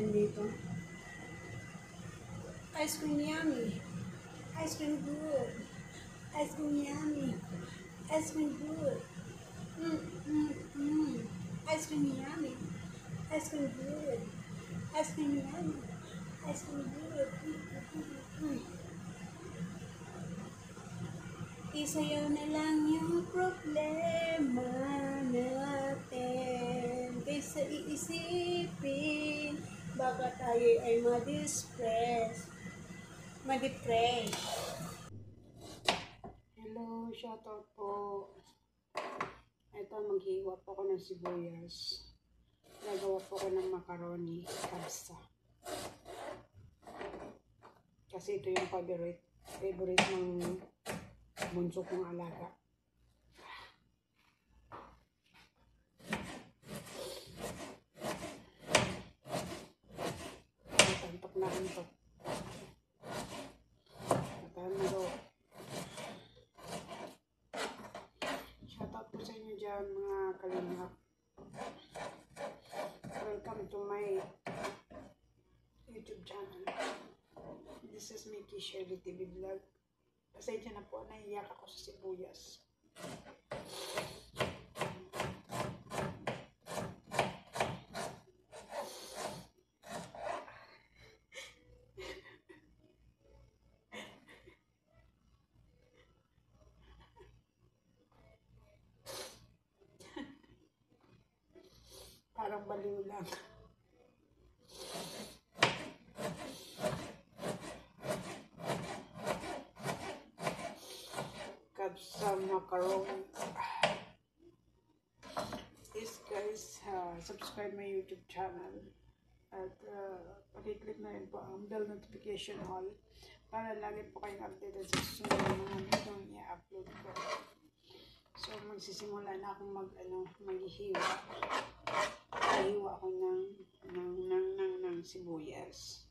natin dito. Ice cream yummy. Ice cream good. Ice cream yummy. Ice cream good. Ice cream yummy. Ice cream good. Ice cream yummy. Ice cream good. Isayaw na lang yung problema natin kaysa iisipin baka tayo ay ma-depress. Hello, shoutout po. Ito, maghiwa po ako ng sibuyas. Gagawa po ako ng macaroni pasta. Kasi ito yung favorite ng bunso kong alaga. Antok na antok. Matahan na daw. Shoutout po sa inyo dyan mga kalingap. Welcome to my YouTube channel. This is Mickey Shirley TV Vlog. Pasensya na po, naiiyak ako sa sibuyas. Parang baliw lang. Sa macaroni. Please guys, subscribe my YouTube channel at pakiclick na rin po ang bell notification all para lagi po kayong updated sa susunod ng mga video i-upload ko. So magsisimula na akong maghihiwa. Maghihiwa ako ng sibuyas.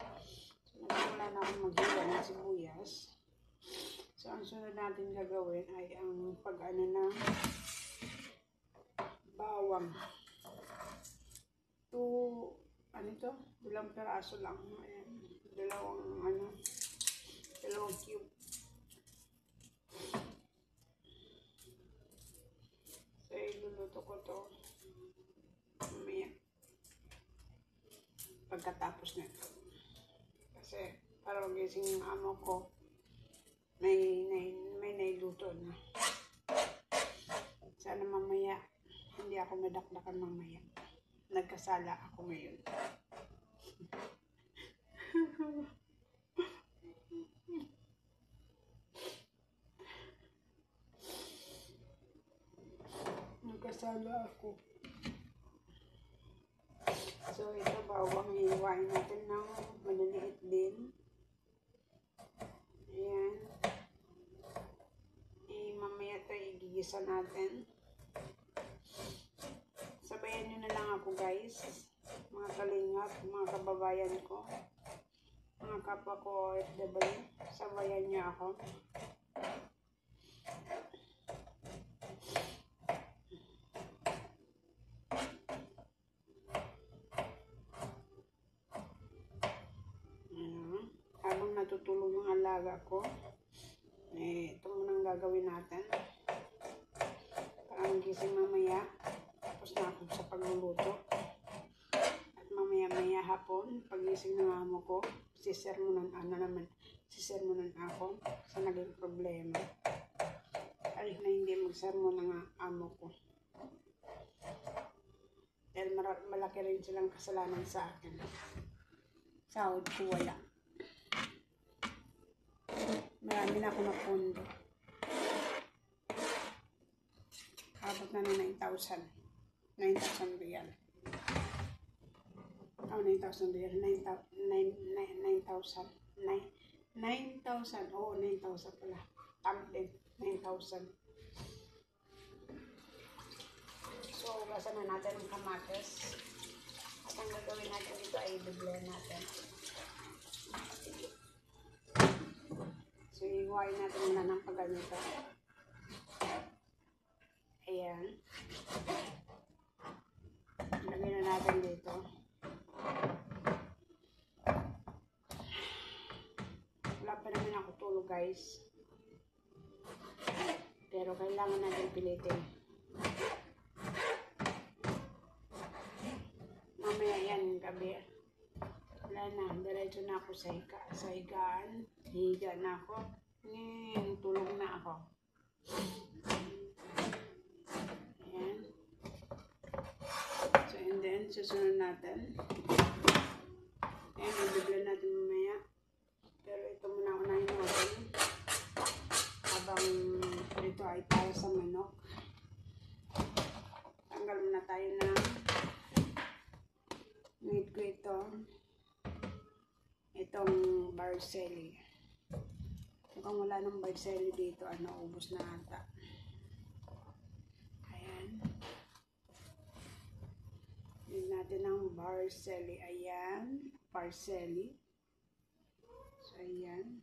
So magsimula na akong maghiwa ng sibuyas. So, ang sunod natin gagawin ay ang pag-ano ng bawang. Dalawang peraso lang. Ayan. Dalawang cube. So, iluluto ko to mamaya. Pagkatapos nito. Kasi, para magising yung amo ko, may nailuto na. Sana mamaya, hindi ako madakdakan mamaya. Nagkasala ako ngayon. Nagkasala ako. So, ito bawang hiwain natin ng maliliit din. Ayan. Mamaya ito igigisa natin. Sabayan nyo na lang ako guys. Mga kalingap, mga kababayan ko. Mga kapwa ko OFW. Sabayan nyo ako. Ayan. Habang natutulog yung alaga ko. Ito muna ang gagawin natin para magising mamaya. Tapos na ako sa pagluluto at mamaya hapon pagising ng amo ko sisermonan ako sa naging problema ay na hindi magsermon ng amo ko dahil malaki rin silang kasalanan sa akin. Sahod ko wala. Marami na ako na pondo. Abot na ng 9,000 real. Oh, 9,000 real. 9,000. Oo, 9,000 pala. Tamplin. 9,000. So, basa na natin ang kamatis. At ang gagawin natin dito ay i-blend natin. So, iwain natin na ng pagganito. Ayan. Lagyan na natin dito. guys. Pero kailangan natin pilitin. Mamaya yan, gabi. Wala na, diretso na ako sa higaan. Higa na ako. Ngayon, tulog na ako. Ayan. So, and then, susunod natin. Ayan, i-blend natin mamaya. Pero ito muna unahin natin. Habang ito ay para sa manok. Tanggal muna tayo na need ko itong barcelli. Mukhang wala ng barcelli dito, ubos na ata. Ayan. Need natin ang barcelli. Ayan. Barcelli. So, ayan.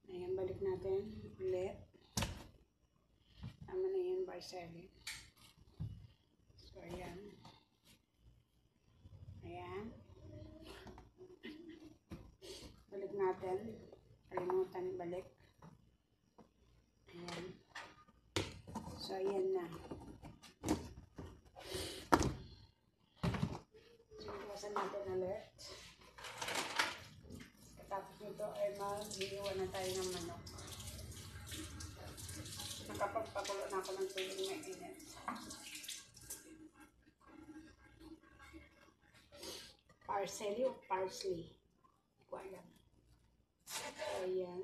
Ayan, balik natin ulit. Tama na yan, barcelli. So, ayan. Ayan. Balik natin. Kalimutan balik. Ayan. So, ayan na. So, iwasan natin ulit. Tapos nito ay mag-iwan na tayo ng manok. Nakapagpakulo na ako ng tubig may init. Parsley o parsley? Hindi ko alam. So, ayan.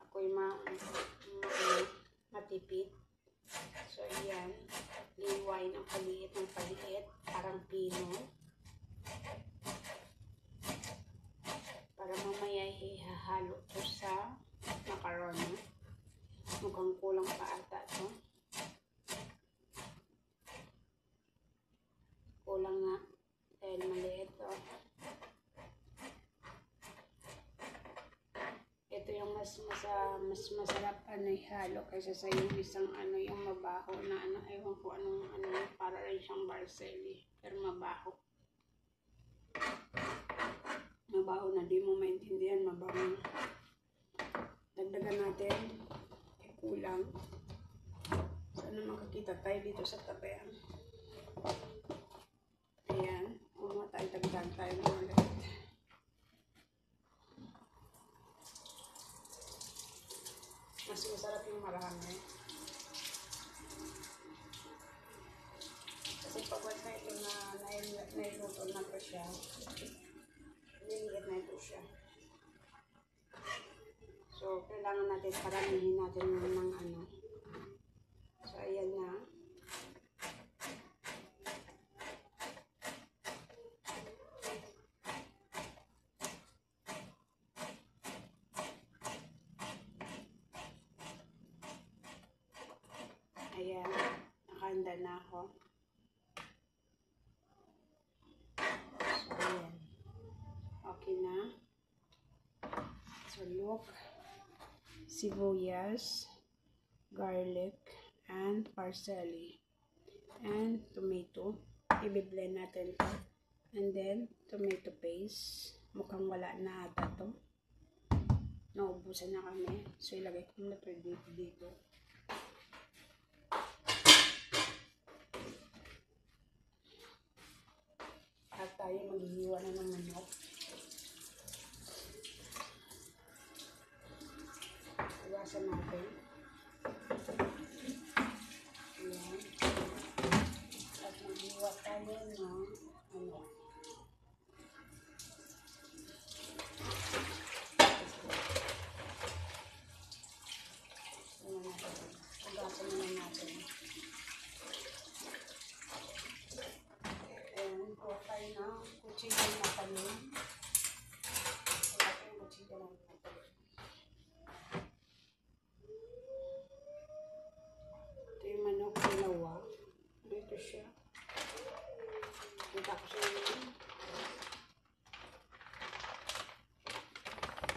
Ako'y matipid. So, ayan. Liway ng paliit ng paliit. Parang pino. Para mamaya ihahalo ito sa macaroni. Mukhang kulang pa ata ito. Kulang nga. Dahil maliit ito. Ito yung mas masarap ihalo kaysa sa yung isang yung mabaho na ewan ko anong para rin siyang barcelli. Pero mabaho. Mabaho na, di mo maintindihan, mabaho na. Dagdagan natin. Kulang. Sana makakita tayo dito sa tabi. Ayan. Kung tayo dagdag tayo ng ulit. Mas masarap yung marami. Kasi pag na ito na nailuto na ito siya, liliit na ito siya. So, kailangan natin paramihin natin ng So, ayan na. Ayan. Nakahanda na ako. So, ayan. Okay na. So, look. Sibuyas, garlic, and parsley, and tomato. I-blend natin ito. And then, tomato paste. Mukhang wala na ata ito. Naubusan na kami. So, ilagay ko na dito. At tayo maghihiwa na ng manok. Iwasan natin. Ayan. At maghiwa tayo ng Ugasan na natin. Ayan. Kuha tayo ng kutsilo na talim. Wala tayong kutsilo na talim. Ito yung manok dalawa. Dito siya. Kita ko siya yung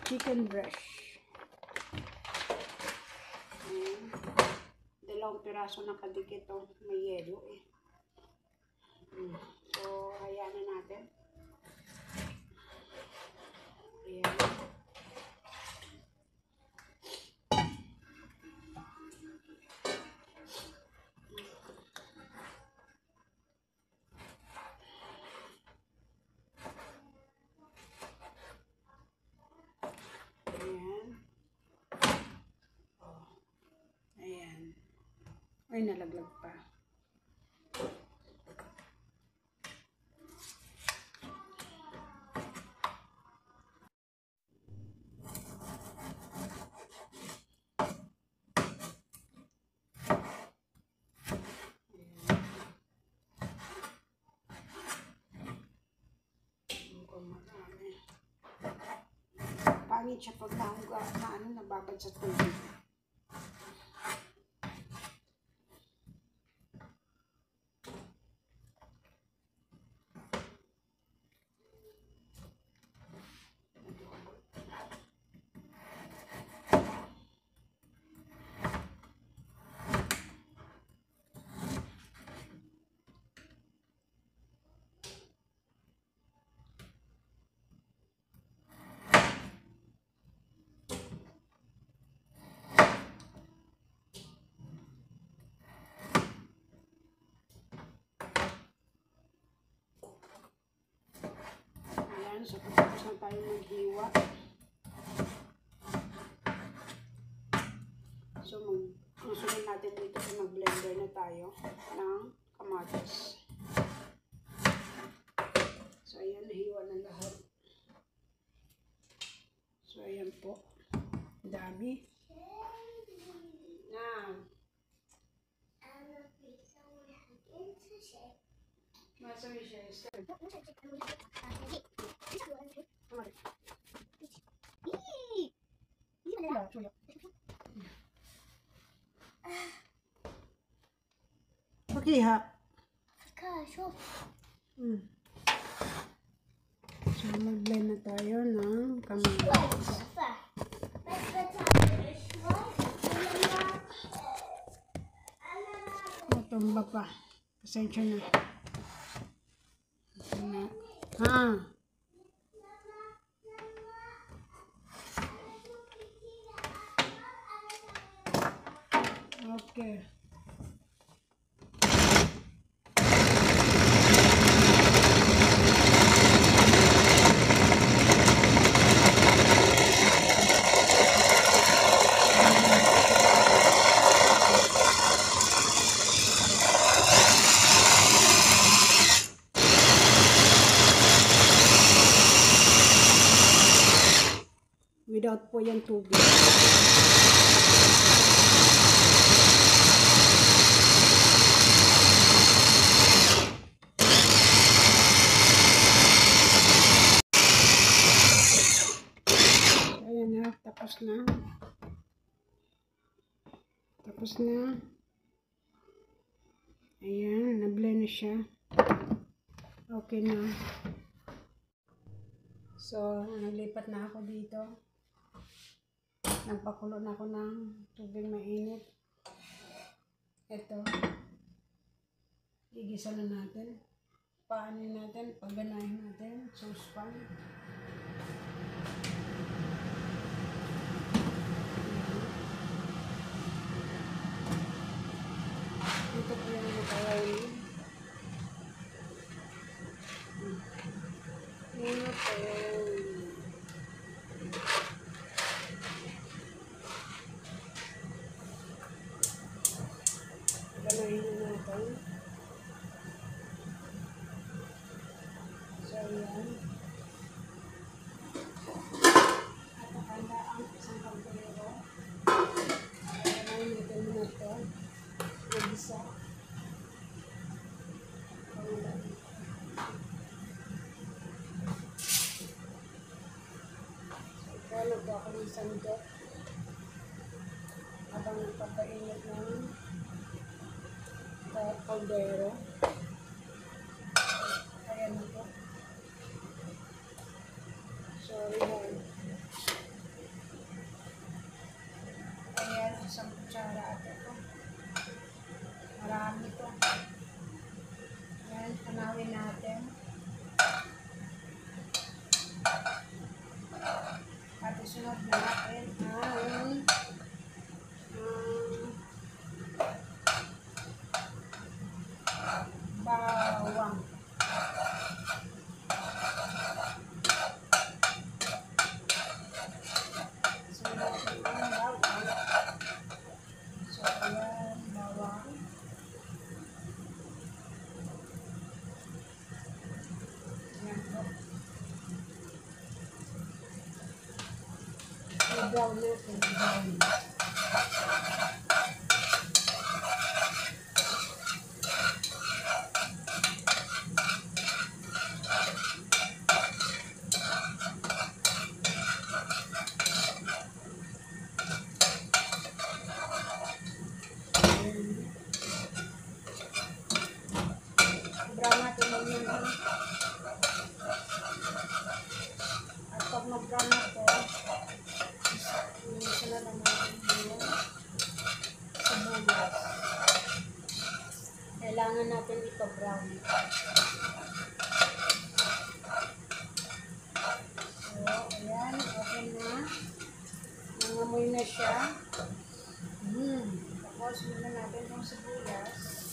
chicken breast. Ayan. Dalawang piraso na kadikit ito. May yelo eh. So, hayaan na natin. Ayan. Ayan. Oh. Ayan. Ay, nalaglag pa. Pangit siya pag nahuga na nababad sa tubig. So, tapos na tayo maghiwa. So, ang sunod natin dito ay mag-blender na tayo ng kamatis. So, ayan, nahiwa na lahat. So, ayan po. Dami. Now, okay ha. So mag-blend na tayo ng kamatis. Matumba pa. Pasensya na. Ha. Okay. Without po yung tubig. Ayan na, tapos na. Tapos na. Ayan, na-blend na siya. Okay na. So, naglipat na ako dito. Nagpakulo na ako ng tubig mainit. Ito. Igisa na natin. Paanin natin. Pagganahin natin. Saucepan. Ito po yung nakawin. Ito po. Ganahin na natin. So, yan. At nakanda ang isang kaldero. Ganahin natin muna ito. Mag-isa. Kalo po ako ng sandok. Habang nagpapainit ng kaldero. Ayan na po. Sorry ha. Ayan, isang kutsara ito. Marami ito. Ayan, panawin natin. natin ang bawang. So, natin ang bawang. So, ayan, bawang. Ayan po. I-brown natin. Brown natin lang yun. At pag mag-brown natin, sunod na natin yung sibuyas. Kailangan natin ito brown. So, ayan, okay na. Nangamoy na siya. Tapos, muna natin yung sibuyas.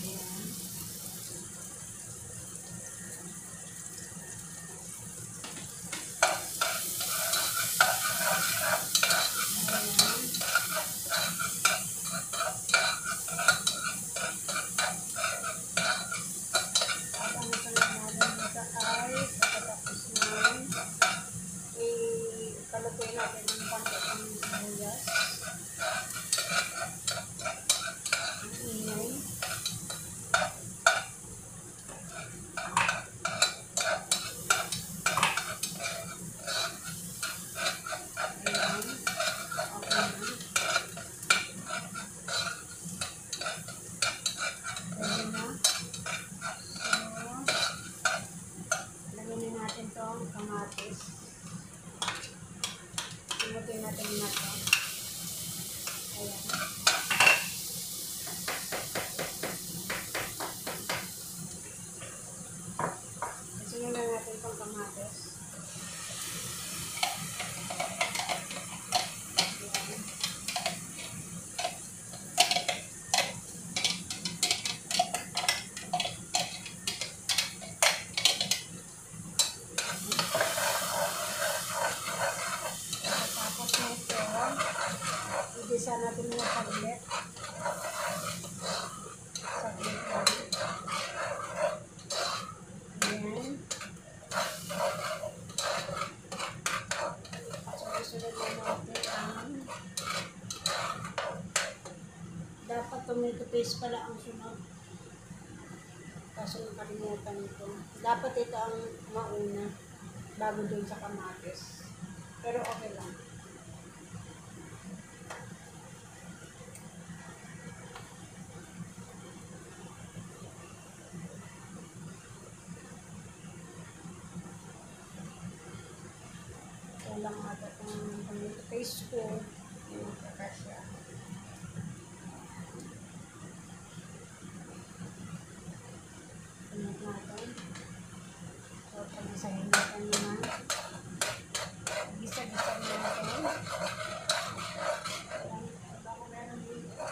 Ayan. Palutuin natin yung pangkatang sibuyas. Ang ingay. Ayan. Okay na. Pwede na. So, lagyan natin itong kamatis. Simutin natin na ito. Ayan. Sunod na natin itong kamatis. Ayan. Igisa natin yung saglit. Saglit lang. Ayan. So, isunod na natin ang dapat tomato paste pala ang sunod. Kaso nakalimutan ito. Dapat ito ang mauna bago dun sa kamatis. Pero okay lang. Lang ata itong tomato paste ko. Yung kakasya. Tunod natin. So, panasahin natin naman. Gisa-gisa natin. Bago meron dito.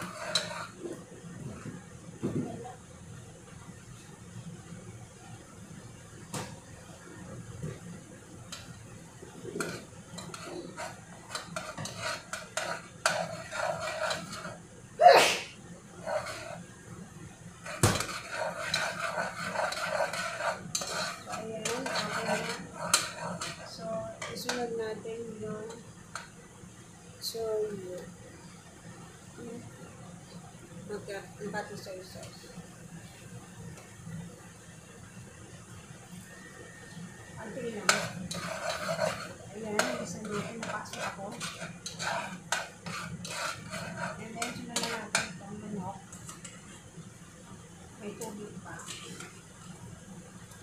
Isunod natin yung soy. Ang pati soy sauce. Ang tingin naman. Ayan, isa natin. Napasok ako. And then, sunod na natin itong manok. May tubig pa.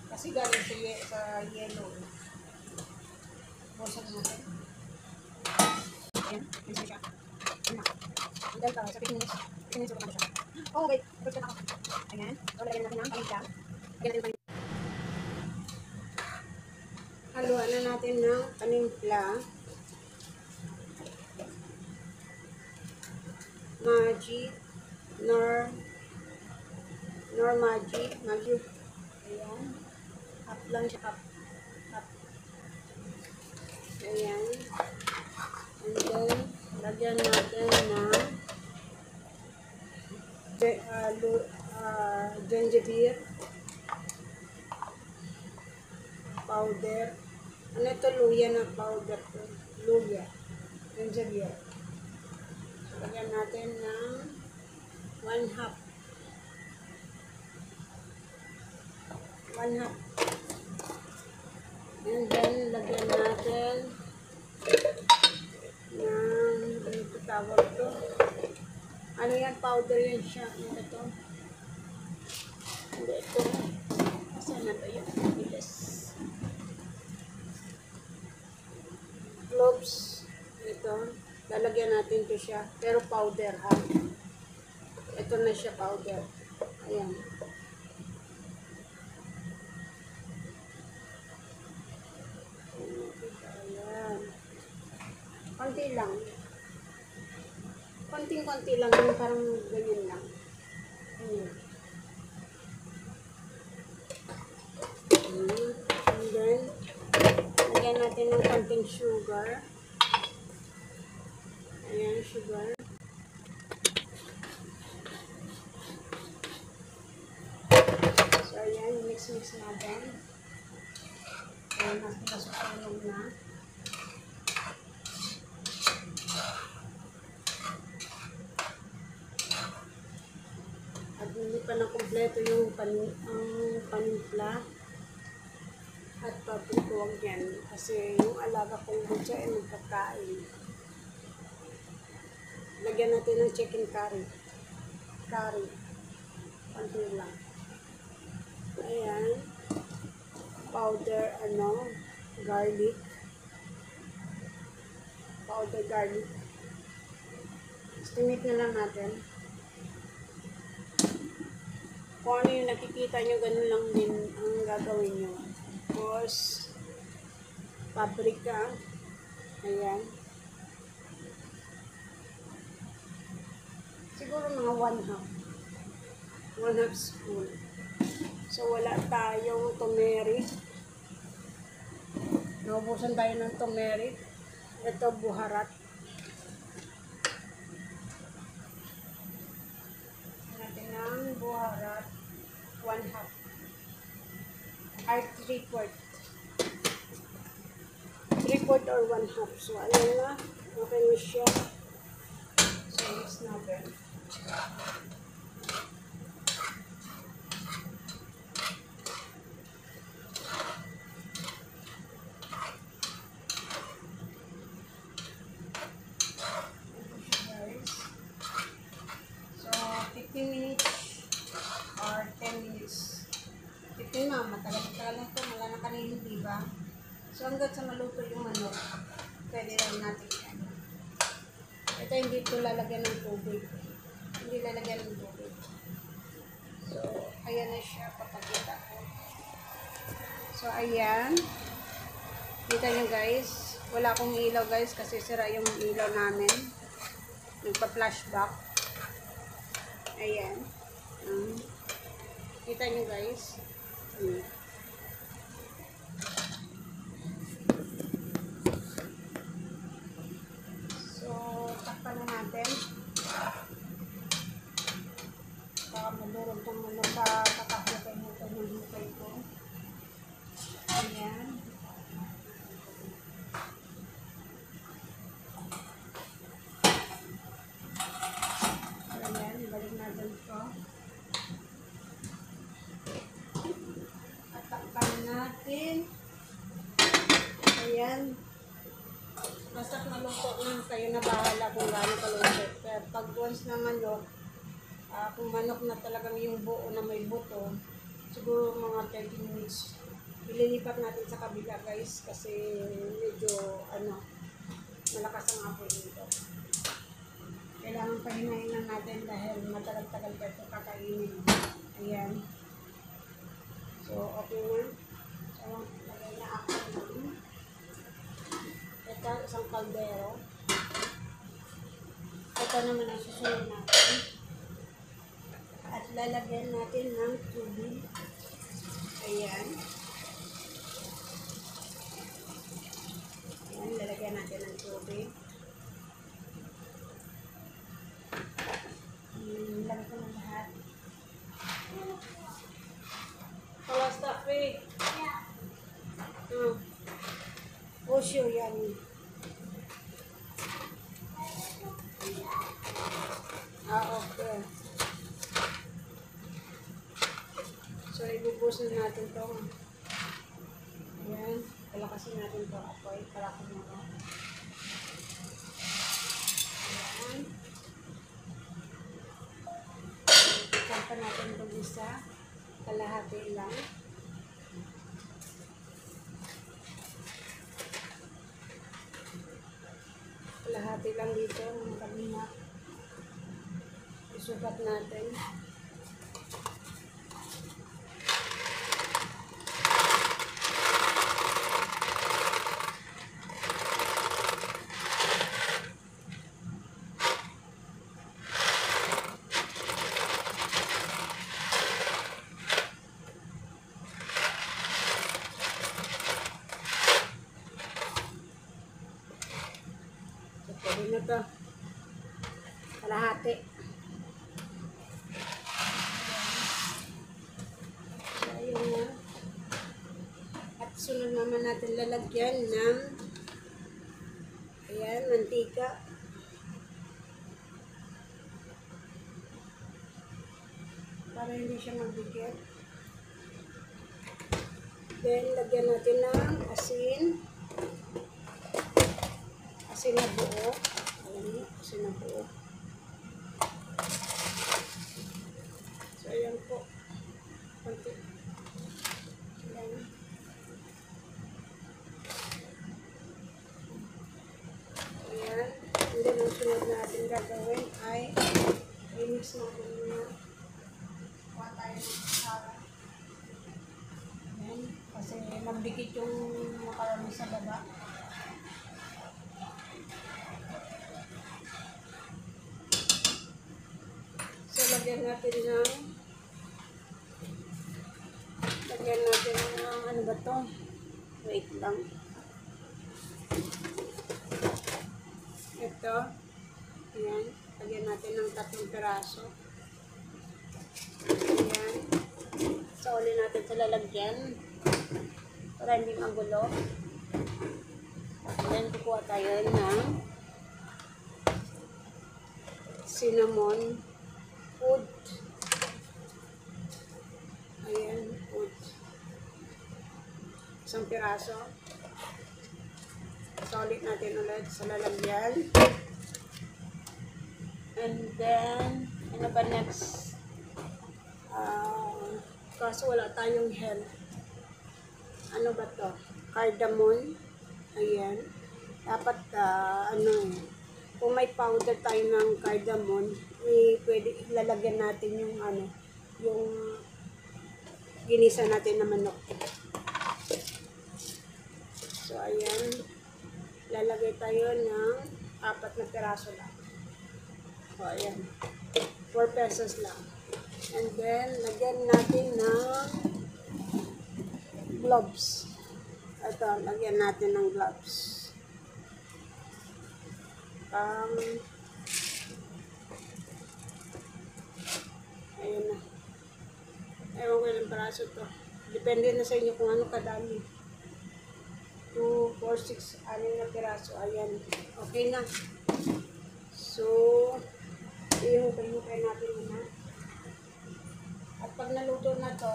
Kasi galing sa yellow. Bosok natin. Ayan, isa siya. And then, sa 15 minutes. 15 minutes ulit siya. Oh, wait. Tapos ka ako. Ayan. So, lagyan natin ng paminta. Lagyan natin ng paminta. Haluan na natin ng panimpla. Magic, Nor Magic. Ayan. Half lang siya. Half. Ayan. And then, lagyan natin ng gingerbread powder. Ano ito? Luya na powder to. Luya. Gingerbread. So, lagyan natin ng 1/2. 1/2. And then, lagyan natin ng, ano ito tawag to? Ano yan? Powder yan siya. Ano ito? Hindi ito. Saan na ba yun? Bilis. Cloves. Ito. Lalagyan natin ito siya. Pero powder ha. Ito na siya powder. Ayan. Ayan. Konti lang. Konting-konti lang. Yung parang ganyan lang. Ayan. And then, lagyan natin ng konting sugar. Ayan, sugar. So, ayan, mix natin. Ayan, nasusunog na. At hindi pa na kompleto yung panimpla. At paputuwag yan. Kasi yung alaga kong butya ay magkakain. Lagyan natin ng chicken curry. Konti lang. Ayan. Powder, garlic. Powder garlic. Estimate na lang natin. Kung ano yung nakikita nyo, ganun lang din ang gagawin nyo. Tapos, paprika. Ayan. Siguro mga 1/2. 1/2 spoon. So, wala tayong turmeric. Naubusan tayo ng turmeric. Ito, buharat. Natin ng buharat. 1/2. Ay, 3/4. 3/4 or 1/2. So, ayan na. Okay na siya. So, mix natin. So, 15 minutes or 10 minutes. 15 na, matagal na ito. Wala na kanina, diba? So, hanggang sa maluto yung manok, pwede lang natin yan. Ito hindi ito lalagyan ng tubig. Hindi lalagyan ng tubig. So, ayan na siya. Papakita ko. So, ayan. Kita nyo guys. Wala akong ilaw guys kasi sira yung ilaw namin. Nagpa-flashback. Ayan. Kita nyo guys. So, takpan na natin. Baka madurog itong manok sa kakahukay mo ito ng hukay ko. Ayan. Ayan, balik natin ito. At takpan natin. Ayan. Basta maluto na, kayo na bahala kung gaano kaluto. Pero pag once na manok, kung manok na talagang yung buo na may buto, siguro mga 30 minutes. Ililipat natin sa kabila guys kasi medyo malakas ang apoy dito. Kailangan pahinahin lang natin dahil matagal-tagal ka ito kakainin. Ayan. So, okay na. So, lagay na ako. isang kaldero. Ito naman ang susunod natin. At lalagyan natin ng tubig. Ayan. Ayan, lalagyan natin ng tubig. Lagyan ko ng lahat. Kawas tapi. Osyo yan. Okay. So, ibubusin natin ito. Ayan. Palakasin natin ito. Apoy. Palakasin mo ito. Ayan. Ikampa natin ito isa. Kalahati lang. Kalahati lang dito. Mga kabina. Isukat natin. Pwede na ito. Kalahati. So, ayun na. At sunod naman natin lalagyan ng ayan, mantika. Para hindi siya magdikit. Then, lagyan natin ng asin. Asin na buo. Ayan, asin na buo. So, ayan po. Konti. Ayan. Ayan. And then, ang sunod natin gagawin ay i-mix natin muna. Kuha tayo ng kasara. Ayan. Kasi magdikit yung makarami sa baba. So, lagyan natin ng ano ba to? Wait lang. Ito. Ayan. Lagyan natin ng 3 piraso. Ayan. So, uli natin sa lalagyan. Para hindi magulo. Then, kukuha tayo ng cinnamon wood. Ayan, wood. 1 piraso. Solid natin ulit sa lalagyan. And then, ano ba next? Kaso wala tayong hemp. Ano ba to? Cardamom. Ayan. Dapat, kung may powder tayo ng cardamom, pwede ilalagyan natin yung yung ginisa natin na manok. So, ayan. Lalagay tayo ng 4 na piraso lang. So, ayan. 4 pesos lang. And then, lagyan natin ng gloves. Ito, lagyan natin ng gloves. Ayan na. Ewan ko ilang piraso to. Depende na sa inyo kung ano kadami. 2, 4, 6, 6 na piraso. Ayan. Okay na. So, ihukay natin muna. At pag naluto na to,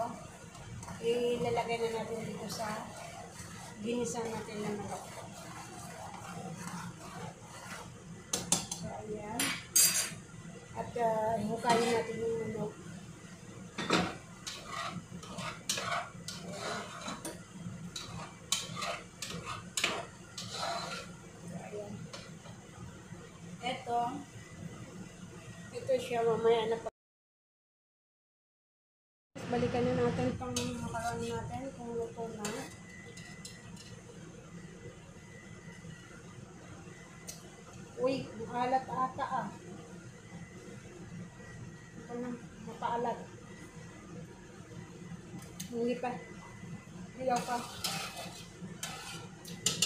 ilalagay na natin dito sa ginisa natin na manok. So, ayan. At hukayin natin yung manok. So, ayan. Ito siya mamaya na. Balikan na natin pang makaroni natin kung luto na. Alat ata ah. Ito na, mapaalat. Hindi pa. Hilaw pa.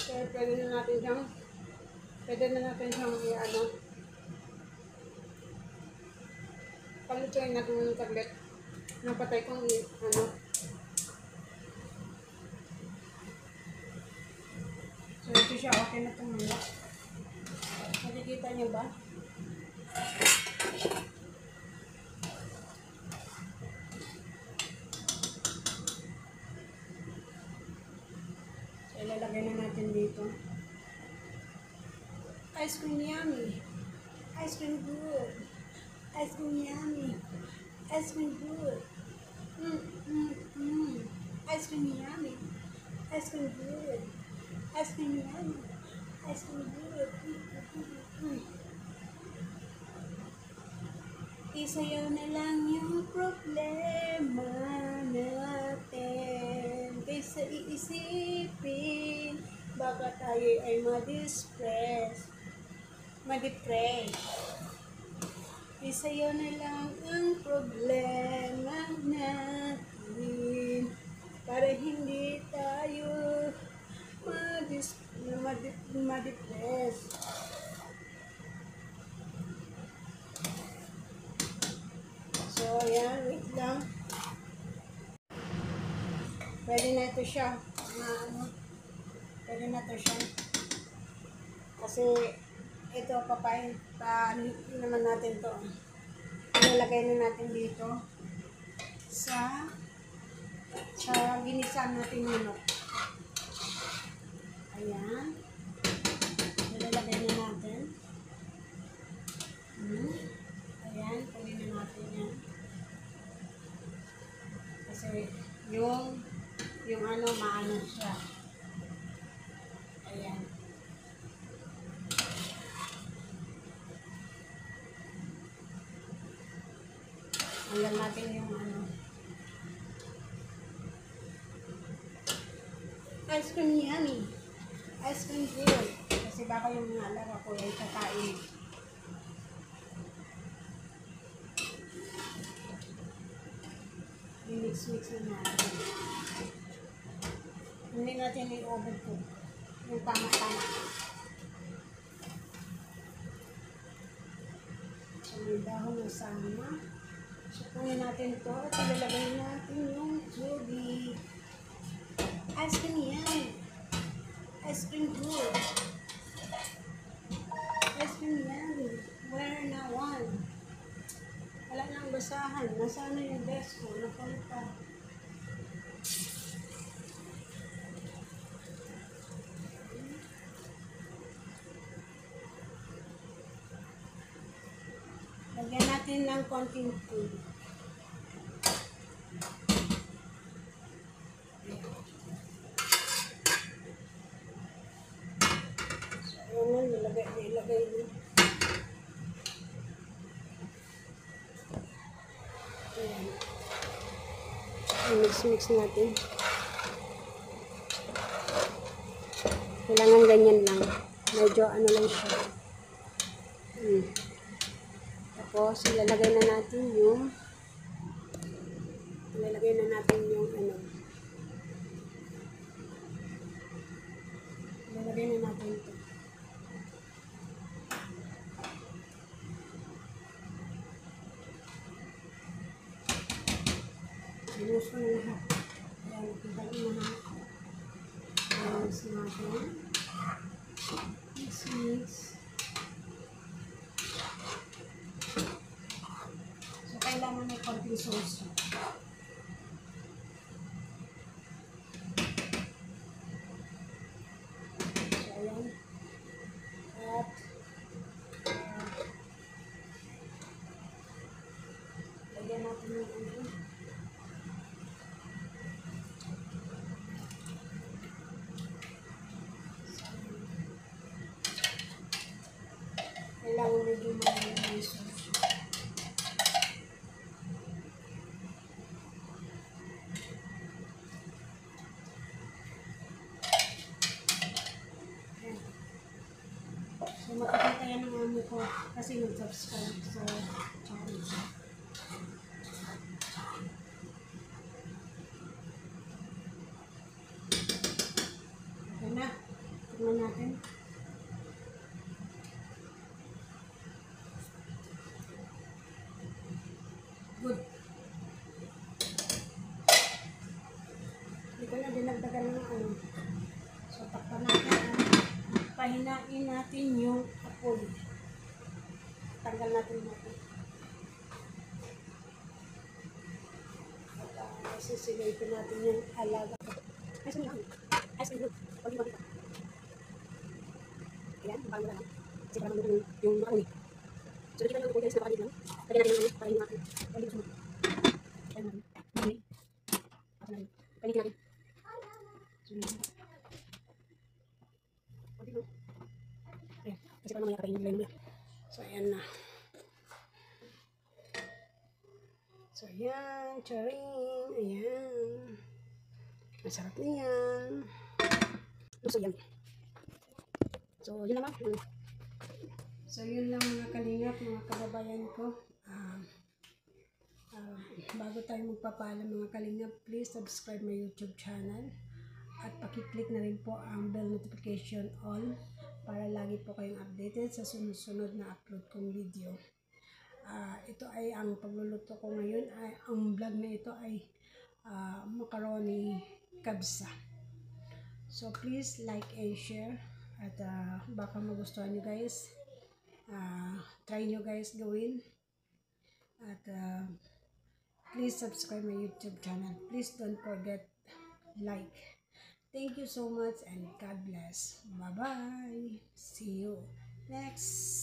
Kaya pwede na natin siyang i-ano. Palutuin natin ng taglit. Napatay kong ano. So ito siya, okay na itong manok. Nakikita niyo ba? So ilalagay na natin dito. Ice cream yummy. Ice cream good. Ice cream yummy. Ice cream good. Ice cream yummy. Ice cream good. Ice cream yummy. Ice cream good. Isayaw na lang yung problema natin kaysa iisipin baka tayo ay ma-depress. Isayaw na lang ang problema natin para hindi tayo ma-depress. So, ayan, wait lang. Pwede na ito siya. Pwede na ito siya. Kasi, ito, naman natin to. Ilalagay na natin dito sa ginisan natin manok. Ayan. Ilalagay na natin. Ayan, kunin na natin yan. Kasi yung ano, maano siya. Ayan. Hanggang natin yung ano. Ice cream yummy. Ice cream good. Kasi baka yung mga alaga ko ay kakain. I-mix na natin. Hindi natin i-overcook. Yung tama-tama. So, may dahon ng sama. So, kunin natin ito at ilalagay natin yung tubig. Ice cream yan. Ice cream good. Ice cream yan. Where na one? Wala nang basahan. Nasaan na yung desk ko? Napalita. Lagyan natin ng konting food. So, ayan na. Nilagay nyo. Mix natin. Kailangan ganyan lang. Medyo ano lang siya. Tapos, ilalagay na natin yung ano. Ilalagay na natin ito. Binuso na lahat. Ayan, nakibali na lahat. Mix natin. Mix. So, kailangan may konting sauce. So, ayan. At, lagyan natin yung ano. Kailangan medyo may sauce. So, makikita yan ng amo ko. pahinain natin yung apoy. Tanggal natin natin. At sisilipin natin yung alaga. Ay, saan yun? Ay, saan yun? Pag-ibang ito. Ayan, bago na lang. Kasi parang yung apoy. So, dito lang yung guys, napakalit lang. Lagyan natin yung para yung apoy. Pwede mo sumunod. Pwede natin. Pwede. Pwede natin. Pwede natin. Sumunod. Pwede mo. Ayan. Kasi parang mamaya kakainin nila. So, ayan na. So, ayan. Charing. Ayan. Masarap na yan. So, yan. So, yun naman. So, yun lang mga kalingap, mga kababayan ko. Bago tayo magpapaalam mga kalingap, please subscribe my YouTube channel. At pakiclick na rin po ang bell notification all para lagi po kayong updated sa sunod-sunod na upload kong video. Ito ay ang pagluluto ko ngayon. Ang vlog na ito ay macaroni kabsa. So please like and share. At baka magustuhan nyo guys. Try nyo guys gawin. At please subscribe my YouTube channel. Please don't forget like. Thank you so much and God bless. Bye-bye. See you next